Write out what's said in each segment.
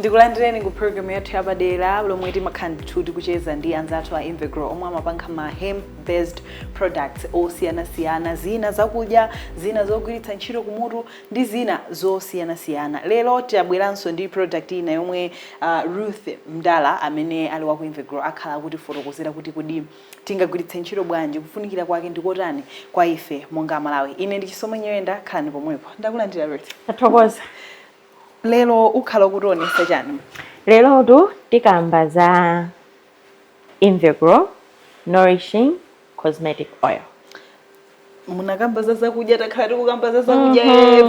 Ndikulandireni ku program yathu yapadera lomwe timakhandithuti kucheza ndi anzathu a Invegrow omwe amapanga ma hemp based products osiyana-siyana, zina zakudya, zina zogwiritsa ntchito kumutu ndi zina zosiyana-siyana. Lero tabweranso ndi product ina yomwe Ruth Mdala amene ali wa ku Invegrow akhala kuti fotokozera kuti kodi tingagwiritse ntchito bwanji kufunikira kwake ndikotani kwa ife monga Malawi. Ine ndi Chisomo Nyewenda, khalani pomwepo. Ndakulandira Ruth. Tathokoza. Lelo ukhala kutionesa chani? Lelo tu tikamba za Invegrow Nourishing Cosmetic Oil. Munakamba za zakudya, takhala tikukamba za zakudya,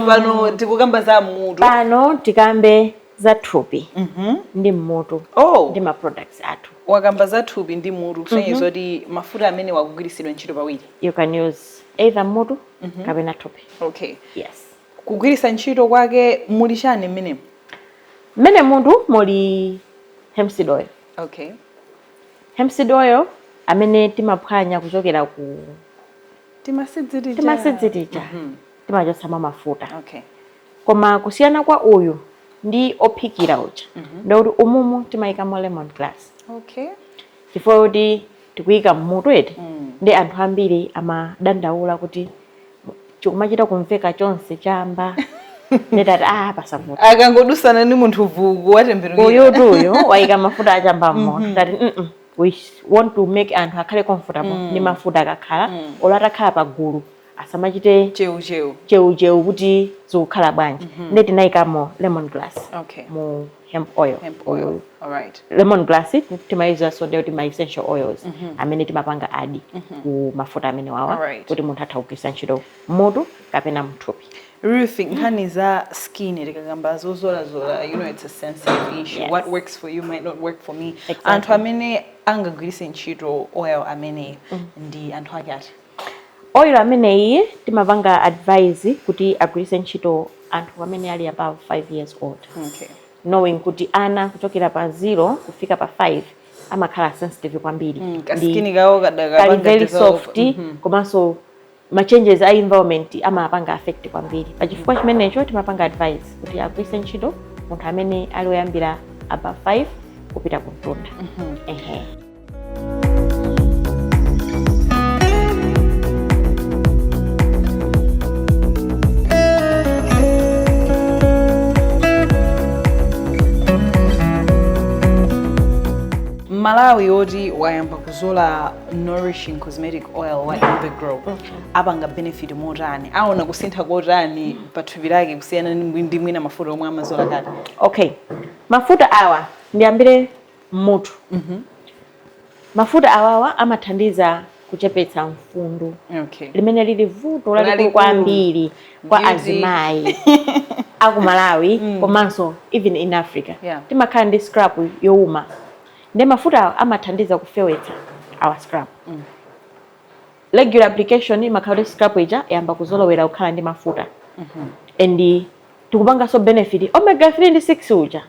pano tikukamba za mutu. Pano tikambe za thupi ndi mutu ndi ma products athu. Wakamba za thupi ndi mutu kusonyeza kuti mafuta amene wakugwiritsidwa ntchito pawiri. You can use either mutu kapena thupi. Okay. Yes. Kugwiritsa ntchito kwake muli chani mmene? Mmene mutu muli hemp seed oil. Okay. Hemp seed oil amene timaphwanya kuchokera ku timasidzitija timachotsa mafuta. Okay. Koma kusiyana kwa uyu ndi ophikira uja ndikuti umumu timayikamo lemon grass. Okay. Chifukwa kuti tikuyika mmutu eti ndi anthu ambiri amadandaula kuti chikumachita kumveka chonse chamba netati pasavuta akangodusana ndi munthu vugu watembenuka uyutuyo wayika mafuta achamba mmoto tati we want to make anthu akhale comfortable ndi mafuta akakhala olata khala pagulu asamachite cheu kuti zikukhala bwanji ndeti nayikamo lemon grass. Okay. Mu hemp oil. All right. Lemon grass timayiza so ndi ma essential oils amene timapanga adi ku mafuta amene wawa kuti munthu atha kugwiritsa ntchito mutu kapena mthupi. Ruth, nkhani za skin tikakamba zozola, you know, it's a sensitive issue. Yes. What works for you might not work for me. Exactly. Anthu amene angagwiritse ntchito oil amene ndi anthu ake ati? Oil amene iyi timapanga advise kuti agwiritse ntchito anthu amene ali above 5 years old. Okay. Knowing kuti ana kuchokera pa 0 kufika pa 5 amakhala sensitive kwambiri. Skin kawo kali very soft komanso ma changes a environment amapanga affect kwambiri. Pachifukwa chimenecho timapanga advise kuti agwiritse ntchito munthu amene ali oyambira above 5 kupita kumtunda. Malawi yoti wayamba kuzola nourishing cosmetic oil wa Invegrow apanga benefit motani aona kusintha kotani pathupi lake kusiyana ndi mwina mafuta omwe amazola kale? Okay, mafuta awa ndiyambire mutu. Mafuta awawa amathandiza kuchepetsa mfundu. Okay. Limene lili vuto lalikulu kwambiri kwa azimayi aku Malawi komanso even in Africa. Timakhala ndi scrap youma. Ndi mafuta amathandiza kufewetsa our scrap. Regular application imakhala scrap ija yamba kuzolowera kukhala ndi mafuta. And tikupanga so benefit omega 3 ndi 6 uja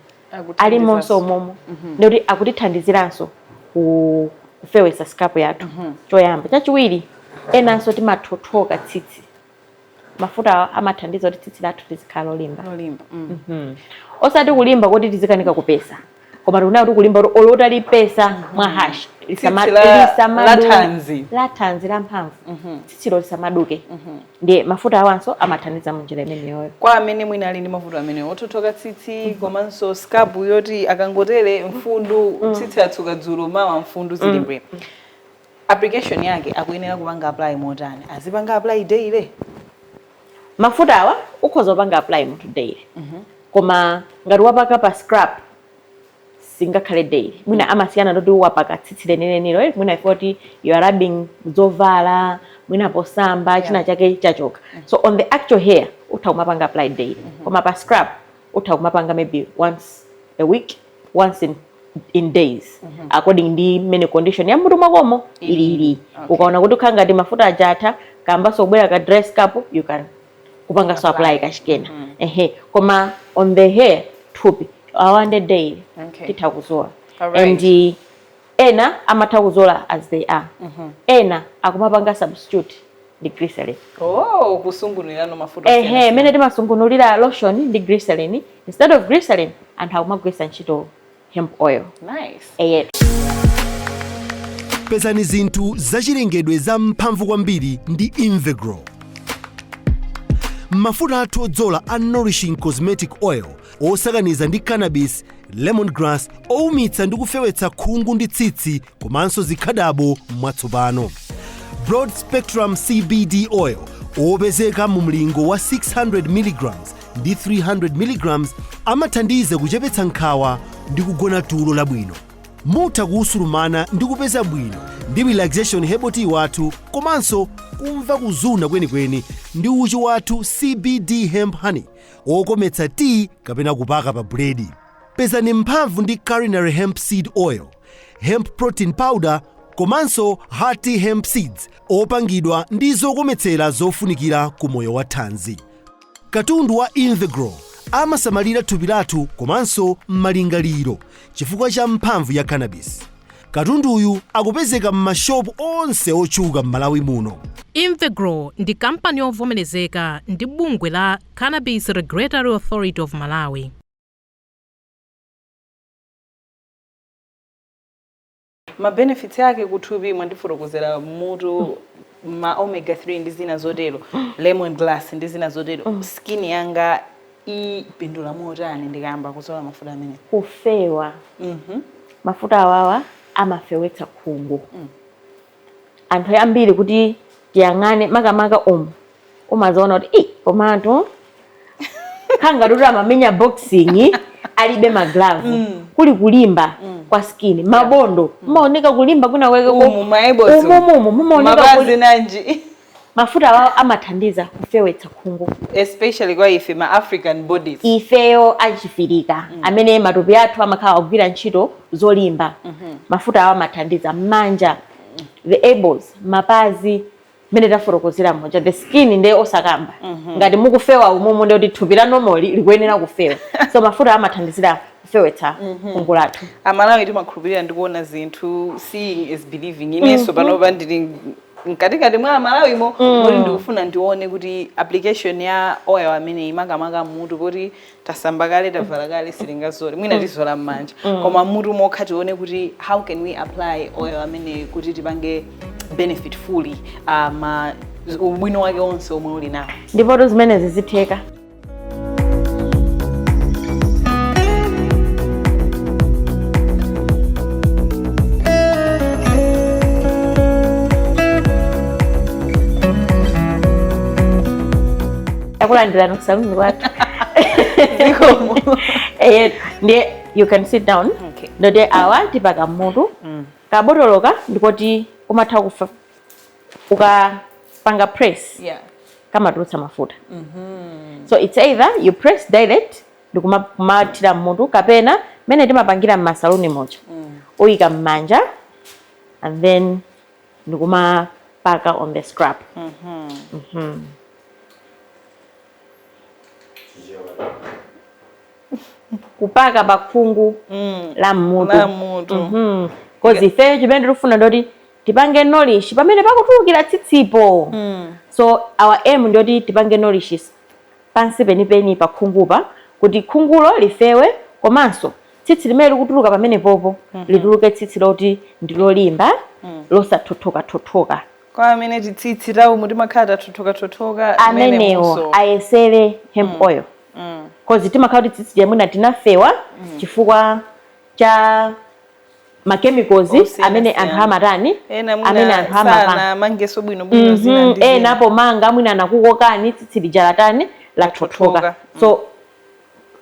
ali monso momo ndi akutithandiziranso kufewetsa scrap yathu. Choyamba chachiwiri enanso timathothoka tsitsi. Mafuta amathandiza kuti tsitsi lathu lizikhala lolimba. Osati kulimba kuti tizikanika kupesa. Koma tuna kuti kulimba olota lipesa mwa hash latanzi la mphamvu tsitsilo lisamaduke. Ndi mafuta awanso amathandiza munjira imeneyo. Kwa amene mwina ali ndi mafuta amene othothoka tsitsi komanso scalp yoti akangotere mfundu tsitsi atsuka dzulo mawa mfundu zilimbe. Application yake akuyenera kupanga apply motani? Azipanga apply daily? Mafuta awa ukhoza kupanga apply munthu daily. Koma ngati wapaka pa scrap singakhale daily. Mwina amasiyana ndoti wapaka tsitsi lenenelo mwina ifoti you are rubbing zovala mwina posamba china chake chachoka. So on the actual hair uthakumapanga apply daily. Koma pa scrap uthakumapanga maybe once a week, once in days according ndi mene condition ya mutu mwakomo ili. Ukaona kuti ukhala ngati mafuta ajatha kamba sobwera ka dress cup you can kupanga so apply kashikena. Koma on the hair thupi awande daily tithakuzola. And ena amathakuzola as they are. Ena akumapanga substitute ndi glycerin. Kusungunulira no mafuta. Mene timasungunulira lotion ndi glycerin. Instead of glycerin anthu akumagwiritsa ntchito hemp oil. Nice. Pezani zinthu zachilengedwe za mphamvu kwambiri ndi Invegrow. Mafuta athu odzola a Nourishing Cosmetic Oil osakaniza ndi cannabis, lemongrass, oumitsa ndi kufewetsa khungu ndi tsitsi komanso zikhadabo mwatsopano. Broad Spectrum CBD Oil opezeka mu mlingo wa 600 mg ndi 300 mg amathandiza kuchepetsa nkhawa ndi kugona tulo labwino. Mutha kusulumana ndi kupeza bwino ndi relaxation herbal tea wathu komanso kumva kuzuna kwenikweni ndi uchi wathu CBD hemp honey okometsa tea kapena kupaka pa buledi. Pezani mphamvu ndi culinary hemp seed oil, hemp protein powder komanso hearty hemp seeds opangidwa ndi zokometsera zofunikira ku moyo wa thanzi. Katundu wa Invegrow amasamalira thupi lathu komanso malingaliro chifukwa cha mphamvu ya cannabis. Katunduyu akupezeka m'mashopu onse otchuka m'Malawi muno. Invegrow ndi kampani yovomerezeka ndi bungwe la Cannabis Regulatory Authority of Malawi. Ma benefits yake kuthupi mwandifotokozera mutu ma omega 3 ndi zina zotero, lemongrass ndi zina zotero. Skin yanga ipindula motani ndikamba kuzola mafuta amene? Kufewa. Mafuta awawa amafewetsa khungu. Anthu ambiri kuti tiyang'ane makamaka umazaona kuti komatu khanga kuti amamenya boxing alibe maglavu kuli kulimba kwa skin mabondo mumaoneka kulimba kuna weke mabazi nanji. Mafuta awawa amathandiza kufewetsa khungu, especially kwa ife ma African bodies. Ifeyo achifirika amene matupi athu amakhala kugwira ntchito zolimba. Mafuta awawa amathandiza manja, the elbows, mapazi mene tafotokozera moja, the skin ndi osakamba. Ngati mukufewa umumu ndi kuti thupi la normal likuyenera kufewa. So mafuta amathandizira kufewetsa khungu lathu. Amalawi timakhulupirira ndikuona zinthu, seeing is believing. Ineso panopa ndili mkatikati mwa Malawimo muri ndikufuna ndione kuti application ya oil amene imakamaka mutu kuti tasambakale tavalakale silingazole mwina tizola mmanja koma mutu mokha tione kuti how can we apply oil amene kuti tipange benefit fully ma ubwino wake onse omwe uli nawo. Ndipo zimene zizitheka. Akulandira nokusaluni kwathu. You can sit down. Okay. Ndode awa tipaka mutu. Kabotoloka ndikoti umatha kufa ukapanga press. Yeah. Kama tulutsa mafuta. So it's either you press direct ndikumathira mutu kapena mene timapangira m'masaluni moja. Uyika m'manja and then ndikumapaka on the scrub. Kupaka bakhungu la mutu. Cause ife chimene tikufuna ndoti tipange knowledge pamene pakutulukira tsitsipo. So our aim ndoti tipange knowledge pansi penipeni pa khungupa kuti khungulo lifewe komanso tsitsi limene likutuluka pamene popo lituluke tsitsi loti ndilolimba losathothoka. Kwa amene titsitsi tawo muti makhala thothoka amenewo ayesere hemp oil. Cause timakhala kuti tsitsi lyamwina tinafewa chifukwa cha ma chemicals amene anthu amatani amene anthu amapanga mangeso bwino zina ndi napo manga mwina anakukokani tsitsi lijalatani lathothoka. So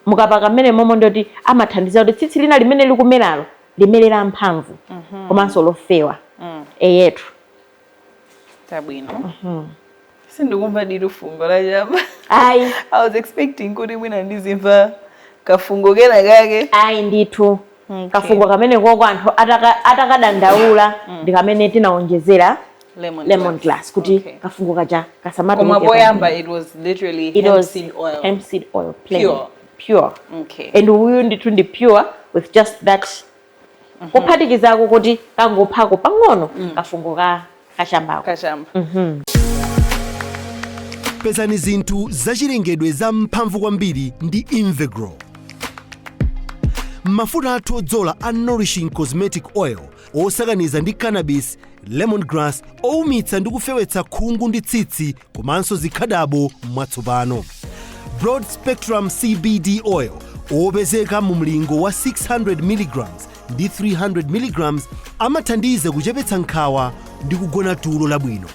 mukapaka mmene momo ndoti amathandiza kuti tsitsi lina limene likumeralo limelera mphamvu komanso lofewa yetu tabwino. Sindikumva diri fungo la jaba. I was expecting kuti mwina ndizimva kafungo kena kake. Ndithu. Kafungo kamene koko anthu atakadandaula ndi kamene tinaonjezera lemongrass kuti kafungo kaja kasamatu. Koma poyamba it was literally hemp seed oil plain. Pure. Okay. And uyu ndithu ndi pure with just that. Kuphatikizako kuti kangophako pang'ono kafungo kachambako. Pezani zinthu zachilengedwe za mphamvu kwambiri ndi Invegrow. mafuta athu odzola a nourishing cosmetic oil osakaniza ndi cannabis, lemongrass oumitsa ndi kufewetsa khungu ndi tsitsi komanso zikhadabo mwatsopano. Broad spectrum CBD oil opezeka mu mlingo wa 600 mg ndi 300 mg amathandiza kuchepetsa nkhawa ndi kugona tulo labwino.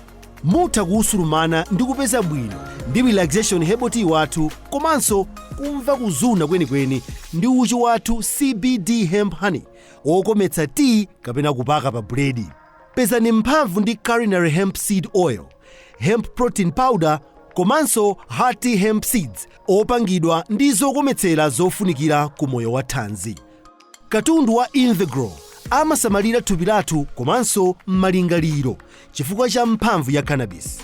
Mutha kuusulumana ndi kupeza bwino ndi relaxation herbal tea wathu komanso kumva kuzuna kwenikweni ndi uchi wathu CBD hemp honey okometsa tea kapena kupaka pa buledi. Pezani mphamvu ndi culinary hemp seed oil, hemp protein powder komanso hearty hemp seeds opangidwa ndi zokometsera zofunikira ku moyo wa thanzi. Katundu wa Invegrow amasamalira thupi lathu komanso malingaliro chifukwa cha mphamvu ya cannabis.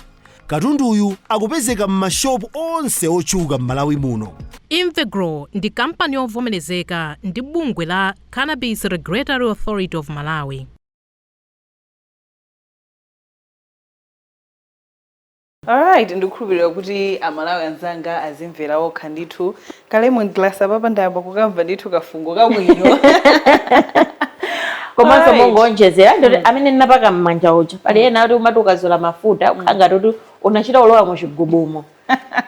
Katunduyu akupezeka m'mashopu onse otchuka m'Malawi muno. Invegrow ndi kampani yovomerezeka ndi bungwe la Cannabis Regulatory Authority of Malawi. Alright, ndikukhulupirira kuti amalawi anzanga azimvera okha ndithu kale mu glass apapa ndayamba kukamva ndithu kafungo kabwino. Komanso mongonjezera ndoti amene ninapaka mmanja uja pali ena ati umati ukazola mafuta ukhanga kuti unachita ulowa mu chigubumo.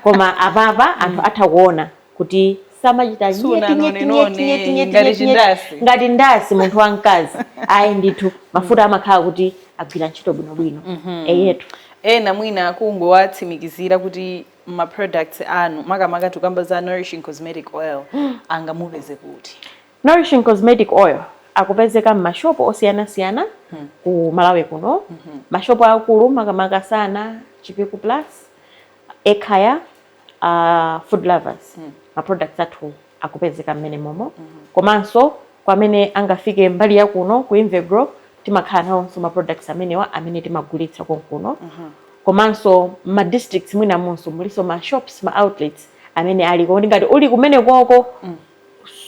Koma apapa anthu atha kuona kuti samachita ngati ndasi munthu wamkazi. Ayi ndithu mafuta amakhala kuti agwira ntchito bwinobwino. Eyetu ena mwina kungowatsimikizira kuti ma products anu makamaka tukamba za nourishing cosmetic oil angamupeze kuti. Nourishing cosmetic oil akupezeka m'mashopu osiyanasiyana ku Malawi kuno. Mashopu akulu makamaka sana Chipiku Plus, Ekhaya, Food Lovers. Ma products athu akupezeka mmene momo. Komanso kwa amene angafike mbali ya kuno ku Invegrow timakhala nawonso ma products amenewa amene timagulitsa konkuno. Komanso ma districts mwina monso muliso ma shops, ma outlets amene aliko kuti ngati uli kumene koko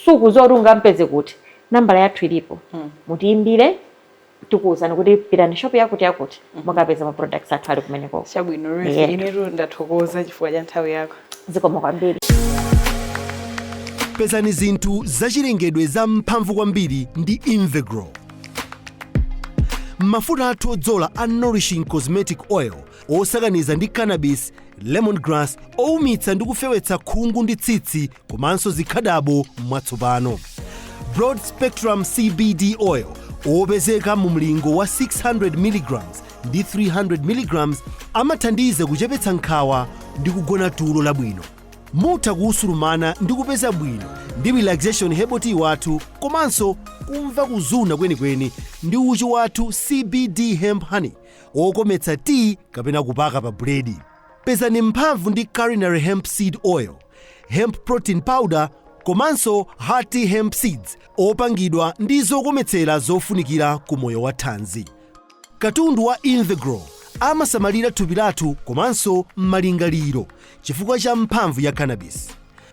suku zoti ungampeze kuti nambala yathu ilipo. Mutiimbire tikuwuzani kuti pitani shop yakuti yakuti mukapeza ma products athu ali kumene koko. Chabwino Ruth, inetu ndathokoza chifukwa cha nthawi yako. Zikomo kwambiri. Pezani zinthu zachilengedwe za mphamvu kwambiri ndi Invegrow. Mafuta athu odzola a nourishing cosmetic oil osakaniza ndi cannabis, lemongrass oumitsa ndi kufewetsa khungu ndi tsitsi komanso zikhadabo mwatsopano. Broad spectrum CBD oil opezeka mu mlingo wa 600 mg ndi 300 mg amathandiza kuchepetsa nkhawa ndi kugona tulo labwino. Mutha kuusulumana ndi kupeza bwino ndi relaxation herbal tea wathu komanso kumva kuzuna kwenikweni ndi uchi wathu CBD hemp honey okometsa tea kapena kupaka pa buledi. Pezani mphamvu ndi culinary hemp seed oil, hemp protein powder komanso hearty hemp seeds opangidwa ndi zokometsera zofunikira ku moyo wa thanzi. Katundu wa Invegrow amasamalira thupi lathu komanso malingaliro chifukwa cha mphamvu ya cannabis.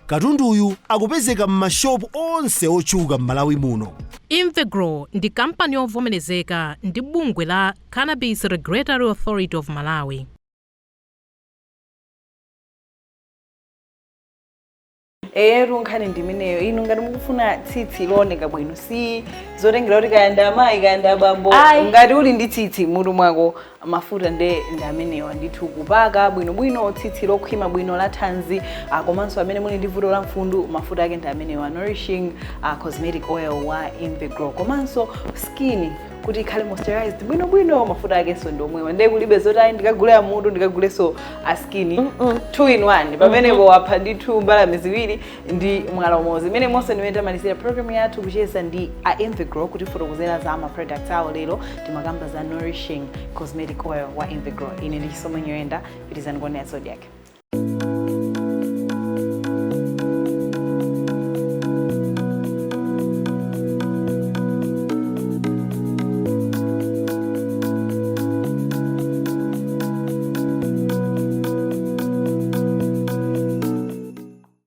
Katunduyu akupezeka m'mashopu onse otchuka m'Malawi muno. Invegrow ndi kampani yovomerezeka ndi bungwe la Cannabis Regulatory Authority of Malawi. Nkhani ndimeneyo inu ngati mukufuna tsitsi looneka bwino si zotengera kuti kayanda amayi kayanda abambo ngati uli ndi tsitsi mutu mwako mafuta ndi amenewa ndithu kupaka bwinobwino tsitsi lokhwima bwino la thanzi komanso amene muli ndi vuto la mfundu mafuta ake ndi amenewa nourishing cosmetic oil wa Invegrow komanso skin kuti ikhale moisturized bwinobwino mafuta ake so ndomwewa ndiye kulibe zoti ndikagule amutu ndikaguleso skin 2 in 1 pamenepo wapha ndithu mbalame ziwiri ndi mwala umodzi. Mene monse nimene malizira program yathu kucheza ndi Invegrow kuti fotokozera za ma products awo lero timakamba za nourishing cosmetic oil wa Invegrow. Ine ndi Chisomo Nyoenda, pitizani kuonera Zodiak.